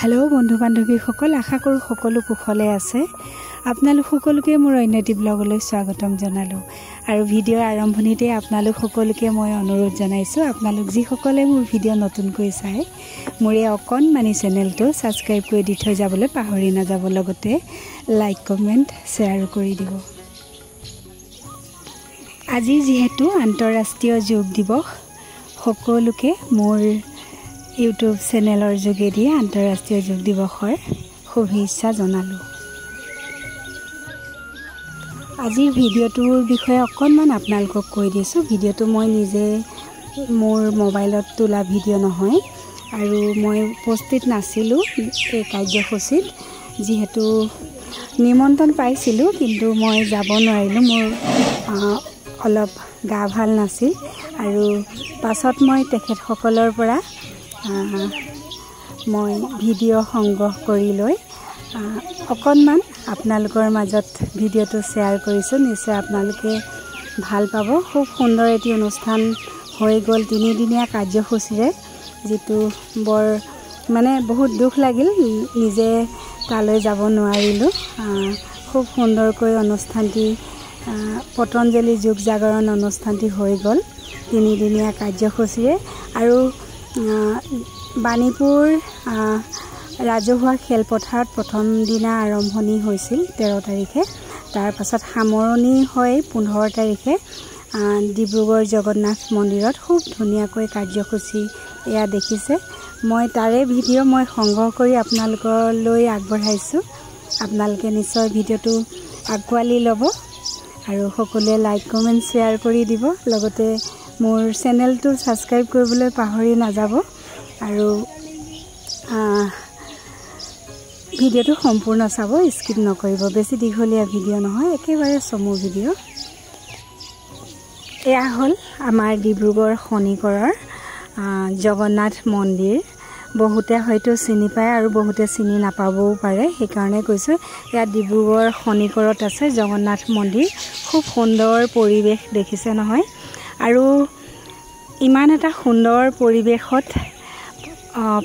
Hello बंधु बान्धवीসকল आशा करूँ सकलो कुशले आछे। आपनालोक सकलोके मोर अन्यटी ब्लगলৈ स्वागतम जनालो और भिडिओ आरम्भणिते आपनालोक सकलोके मैं अनुरोध जनाइछो आपनालोक जिসকले मोर भिडिओ नतुनকৈ चाय मोर अकनमानी चेनेलটো सबस्क्राइब কৰি দি থৈ যাবলৈ পাহৰি নাযাব, লগতে लाइक कमेन्ट शेयर কৰি দিব। আজি যেহেতু আন্তঃৰাষ্ট্ৰীয় যোগ দিৱস, সকলোকে मोर यूट्यूब चेनेलर जोगेदी आंतरराष्ट्रीय योग दिवसर शुभेच्छा जनालो। आजिर भिडिओटोर विषय अकनमान आपनालोকক কৈ দিছো। भिडिओটো मैं निजे मोर मोबाइलत তোলা भिडिओ নহয় আৰু मैं उपस्थित नासिलो এই কাৰ্যসূচীত, যেহেতু নিমন্ত্ৰণ পাইছিলো কিন্তু मैं যাব নোৱাৰিলো। मोर অলপ গা ভাল নাছিল আৰু পাছত मैं তেখেতসকলৰ পৰা मैं भिडिओ संग्रह करी लई अकनमान आपनालोकर माजत भिडिओটো शेयर करिছো। निश्चय आपनालोके ভাল पाब। खूब सुंदर एटी अनुष्ठान हो गल, 3 दिनिया कार्यसूचीरे, जेतु बर माने बहुत दुख लागिल निजे ताলৈ যাব নোৱাৰিলো। खूब सुंदरকৈ অনুষ্ঠানটি पतंजलि योग जागरण অনুষ্ঠানটি हो गल 3 दिनिया कार्यसूचीरे। और बाणीपुर राजहुआ खेलपथार प्रथम दिना आरम्भणि होइसिल 13 तारिखे, तार पाছত सामरणी হয় 15 तारिखे डिब्रुगढ़ जगन्नाथ मंदिरत। खूब धुनियाকৈ कार्यसूची एया देखिसे। मैं तारे भिडिओ मैं संग्रह करी आपनालोकলৈ আগবঢ়াইছো। आपनालोके निश्चय भिडिओটো आगुৱালি ল'ব আৰু সকলোৱে लाइक कमेन्ट शेयर কৰি দিব, লগতে मोर चेनेलটো सबस्क्राइब কৰিবলৈ পাহৰি নাযাব আৰু भिडिओটো सम्पूर्ण चाब, स्किप नकरिब। बेसी दीघलिया भिडिओ নহয়, एकेबारे चमू भिडिओ। एया हल आमार डिब्रुगढ़ खनिकৰৰ जगन्नाथ मंदिर। बहुते हयतो चिनि पाय और बहुते चिनि नापाबও पारे, সেইকাৰণে কৈছো या डिब्रुगढ़ खनिकৰত আছে जगन्नाथ मंदिर। खूब सुंदर परिवेश देखिसे নহয়। আৰু इमान एटा सुंदर परिवेशत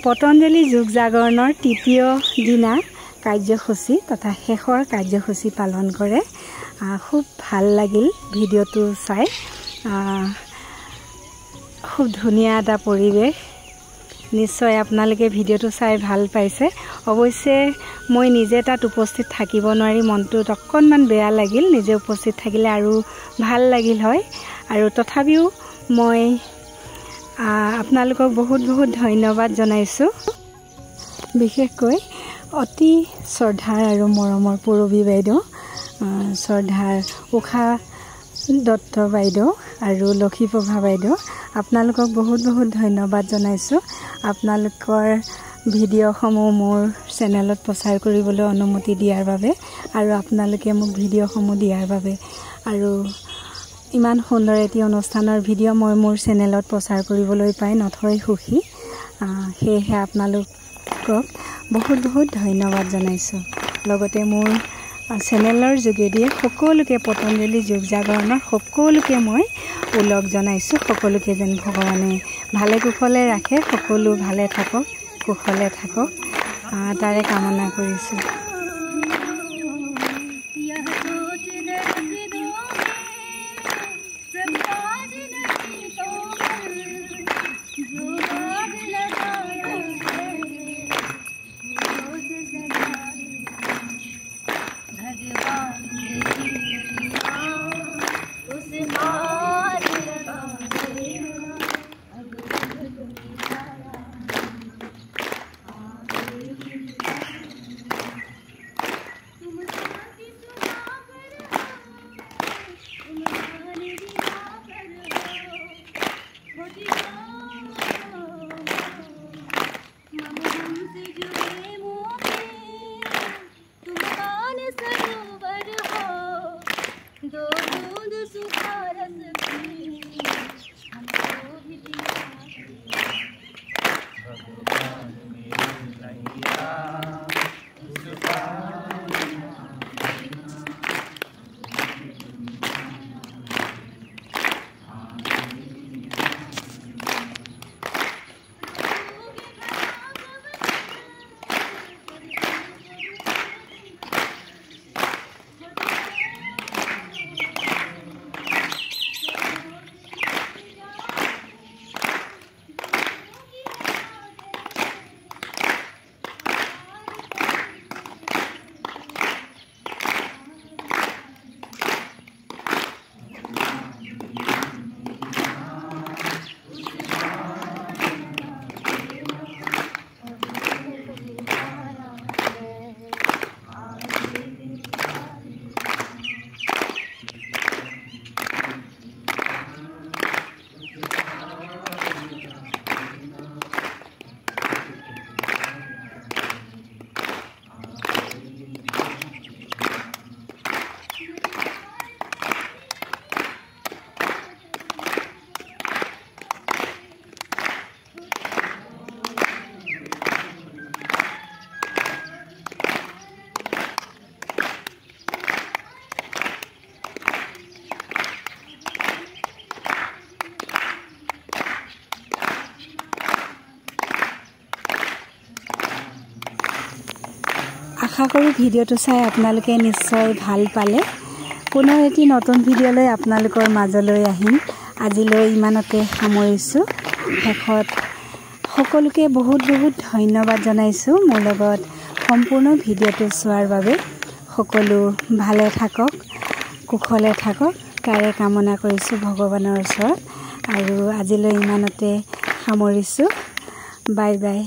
पतंजलि योग जागरणर तृतीय दिना कार्यसूची तथा शेषर कार्यसूची पालन करे। खूब ভাল লাগিल भिडिओটো चाই। खूब धुनिया एटा परिवेश। निश्चय आपनालोके भिडिओটো चाই ভাল पाइছে। अवश्य मैं निजे तात उपस्थित থাকিব নোৱাৰি मनটো অকনমান বেয়া লাগিল। निजे उपस्थित থাকিলে আৰু ভাল লাগিল হয়। আৰু তথাপিও मैं आपनालोকক बहुत बहुत धन्यवाद जनाइছো। विशेषকৈ अति श्रद्धार और मरমৰ पुरबी बाइदेउ, श्रद्धार उषा दत्त बाइदेउ और लक्ष्मीप्रभा बाइदेउ, आपनालोকক बहुत बहुत धन्यवाद जनाइছো। आपनालोকৰ भिडिओসমূह मोर चेनेलत प्रचार কৰিবলৈ अनुमति दियार বাবে और आपनालोके মোক भिडिओসমূह दियार বাবে और इमान सुंदर एटी अनुष्ठानर भिडिओ मैं मोर चेनेलत प्रचार কৰিবলৈ पाई नथৈ सुखी। सेहे आपनालोকক बहुत बहुत धन्यवाद जनाइছো। लगते मोर चेनेलर जोगेदी सकलोके पतंजलि योग जागरणर सकलोके मैं उलग जनाइছো। सकलोके जेन भगवाने भाले कुशले राखे, सकलो भाले थाকক कुशले थाকক तारे कामना करिছো। আশা কৰোঁ ভিডিঅ'টো চাই আপোনালোকে নিশ্চয় ভাল পালে। পুনৰ এটি নতুন ভিডিঅ' লৈ আপোনালোকৰ মাজলৈ আহিম। আজিলৈ ইমানতে সামৰিছোঁ। শেষত সকলোকে বহুত বহুত ধন্যবাদ জনাইছোঁ মোৰ লগত সম্পূৰ্ণ ভিডিঅ'টো চোৱাৰ বাবে। সকলো ভালে থাকক, কুশলে থাকক তাৰে কামনা কৰিছোঁ ভগৱানৰ ওচৰত। আৰু আজিলৈ ইমানতে সামৰিছোঁ। Bye bye.